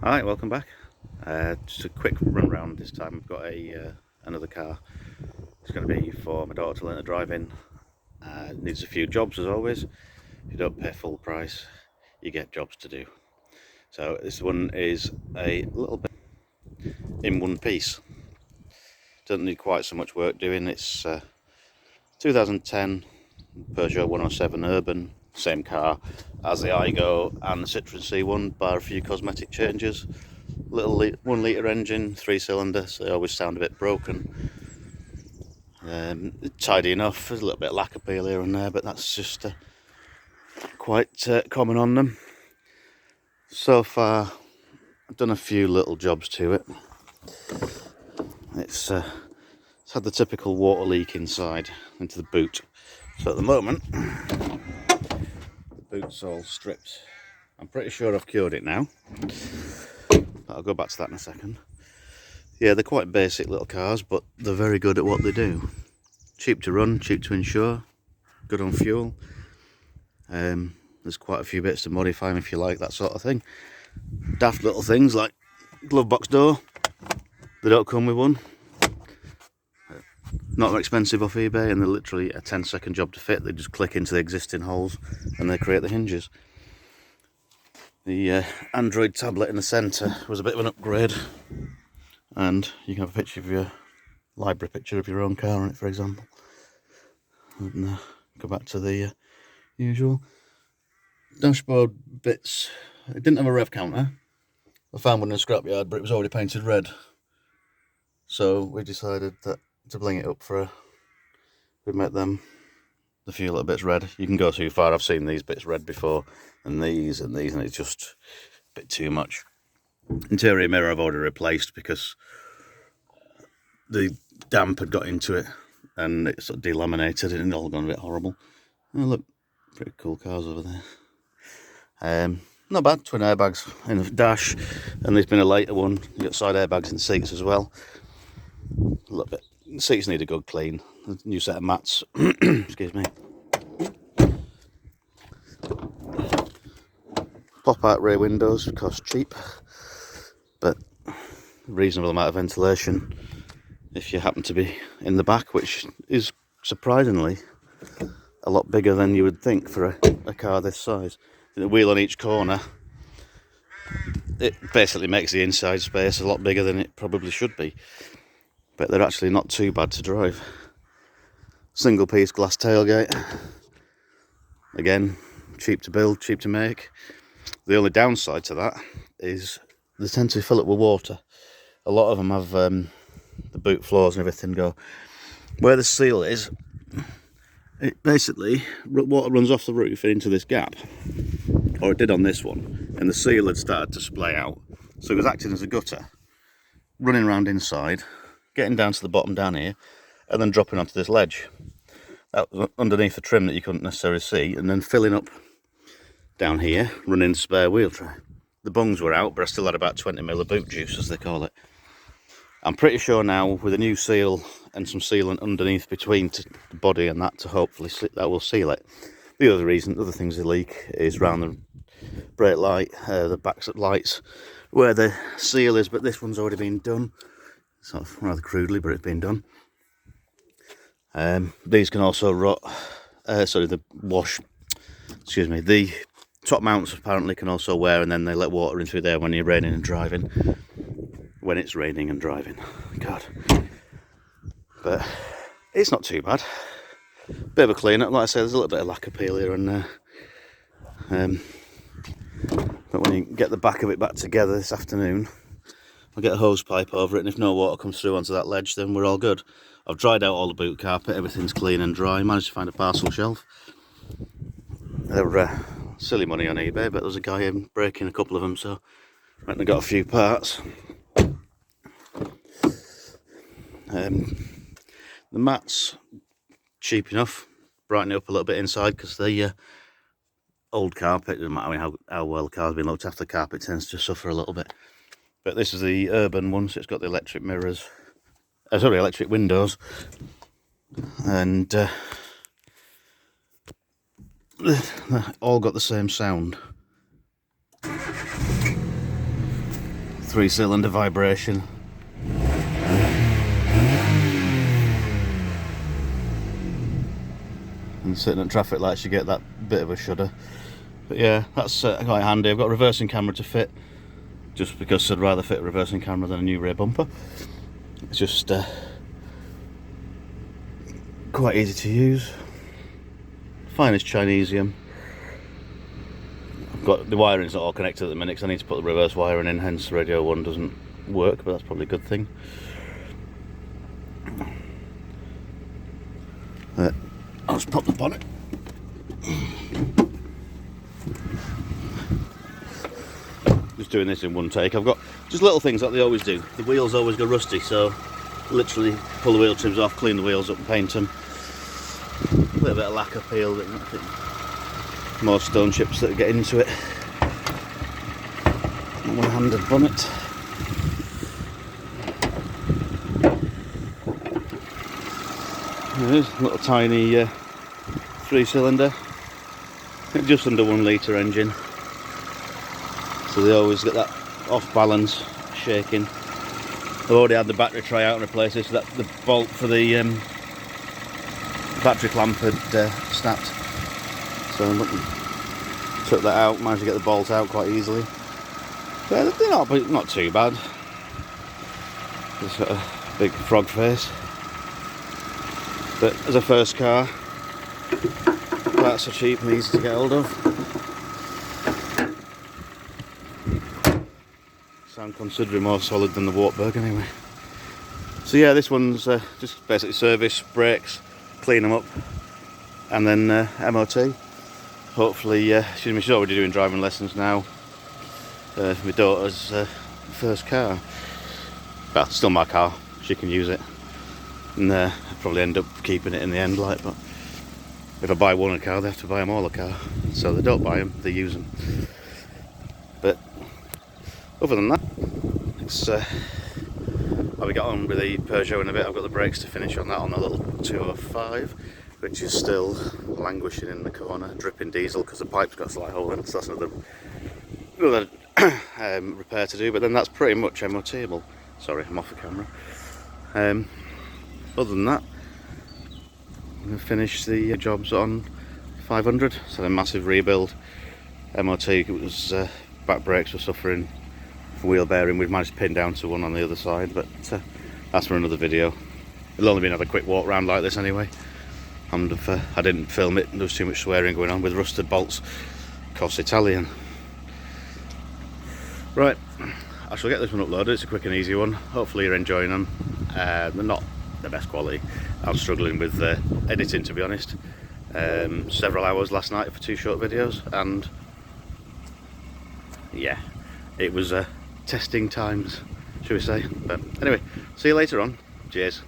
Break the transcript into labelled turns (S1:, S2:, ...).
S1: Alright, welcome back. Just a quick run round this time. We've got another car. It's going to be for my daughter to learn to drive in. Needs a few jobs as always. If you don't pay full price, you get jobs to do. So this one is a little bit in one piece. Doesn't need quite so much work doing. It's 2010 Peugeot 107 Urban. Same car as the Aygo and the Citroen C1, bar a few cosmetic changes. Little 1 litre engine, 3-cylinder, so they always sound a bit broken. Tidy enough. There's a little bit of lack appeal here and there, but that's just quite common on them. So far, I've done a few little jobs to it. It's had the typical water leak inside into the boot. So at the moment, the boot's all stripped. I'm pretty sure I've cured it now. But I'll go back to that in a second. Yeah, they're quite basic little cars, but they're very good at what they do. Cheap to run, cheap to insure, good on fuel. There's quite a few bits to modify them if you like, that sort of thing. Daft little things like glove box door. They don't come with one. Not expensive off eBay, and they're literally a 10-second job to fit. They just click into the existing holes and they create the hinges. The Android tablet in the centre was a bit of an upgrade, and you can have a picture of your library picture of your own car on it, for example. And go back to the usual dashboard bits. It didn't have a rev counter. I found one in a scrapyard, but it was already painted red. So we decided that to bling it up we'd make them the few little bits red. You can go too far. I've seen these bits red before, and these, and it's just a bit too much. Interior mirror I've already replaced because the damp had got into it and it sort of delaminated and it all gone a bit horrible. Oh look, pretty cool cars over there. Not bad, twin airbags in the dash, and there's been a later one. You've got side airbags in the seats as well. A little bit. The seats need a good clean. A new set of mats. Excuse me. Pop out rear windows, cost cheap, but reasonable amount of ventilation if you happen to be in the back, which is surprisingly a lot bigger than you would think for a car this size. The wheel on each corner, it basically makes the inside space a lot bigger than it probably should be, but they're actually not too bad to drive. Single piece glass tailgate, again, cheap to build, cheap to make. The only downside to that is they tend to fill up with water. A lot of them have the boot floors and everything go. Where the seal is, it basically, water runs off the roof and into this gap, or it did on this one, and the seal had started to splay out. So it was acting as a gutter, running around inside, getting down to the bottom down here, and then dropping onto this ledge. That was underneath the trim that you couldn't necessarily see, and then filling up down here, running spare wheel tray. The bungs were out, but I still had about 20ml of boot juice, as they call it. I'm pretty sure now, with a new seal and some sealant underneath between the body and that, to hopefully that will seal it. The other things that leak is round the brake light, the backs of lights, where the seal is, but this one's already been done. Sort of rather crudely, but it's been done. These can also rot. The top mounts apparently can also wear, and then they let water in through there when you're raining and driving. When it's raining and driving, God. But it's not too bad. Bit of a clean up, like I said. There's a little bit of lack appeal here and there. But when you get the back of it back together this afternoon, I'll get a hose pipe over it, and if no water comes through onto that ledge, then we're all good. I've dried out all the boot carpet, everything's clean and dry. Managed to find a parcel shelf. They're silly money on eBay, but there's a guy in breaking a couple of them, so I went and got a few parts. The mats, cheap enough, brighten it up a little bit inside, because the old carpet, doesn't matter how well the car's been looked after, the carpet tends to suffer a little bit. But this is the urban one, so it's got the electric mirrors, electric windows, and all got the same sound. 3-cylinder vibration. And sitting at traffic lights you get that bit of a shudder. But yeah, that's quite handy. I've got a reversing camera to fit, just because I'd rather fit a reversing camera than a new rear bumper. It's just quite easy to use. Finest Chinesium. I've got the wiring's not all connected at the minute because I need to put the reverse wiring in, hence radio 1 doesn't work, but that's probably a good thing. I'll just pop the bonnet. Just doing this in one take. I've got just little things like they always do. The wheels always go rusty, so literally pull the wheel trims off, clean the wheels up and paint them. A little bit of lacquer peel, but nothing. More stone chips that get into it. One-handed bonnet. There is a little tiny 3-cylinder, just under 1 litre engine. So they always get that off balance, shaking. I've already had the battery try out and replace it, so that the bolt for the battery clamp had snapped. So I took that out, managed to get the bolt out quite easily. Yeah, they're not too bad. It's got a big frog face. But as a first car, parts are cheap and easy to get hold of. Sound considerably more solid than the Wartburg anyway. So yeah, this one's just basically service, brakes, clean them up, and then MOT. Hopefully, she's already doing driving lessons now. My daughter's first car. Well, still my car, she can use it. And I'll probably end up keeping it in the end, like, but if I buy one a car, they have to buy them all a car. So they don't buy them, they use them. But other than that, it's I'll be getting on with the Peugeot in a bit. I've got the brakes to finish on that on a little 205, which is still languishing in the corner, dripping diesel because the pipe's got a slight hole in it. So that's another repair to do. But then that's pretty much MOT-able. Sorry, I'm off the camera. Other than that, I'm going to finish the jobs on 500. So a massive rebuild. MOT, it was back brakes were suffering. Wheel bearing we've managed to pin down to one on the other side, but that's for another video. It'll only be another quick walk round like this anyway. And if I didn't film it, there was too much swearing going on with rusted bolts. Cost Italian. Right, I shall get this one uploaded. It's a quick and easy one. Hopefully you're enjoying them. They're not the best quality. I'm struggling with editing, to be honest. Several hours last night for 2 short videos, and yeah, it was testing times, should we say. But anyway, see you later on. Cheers.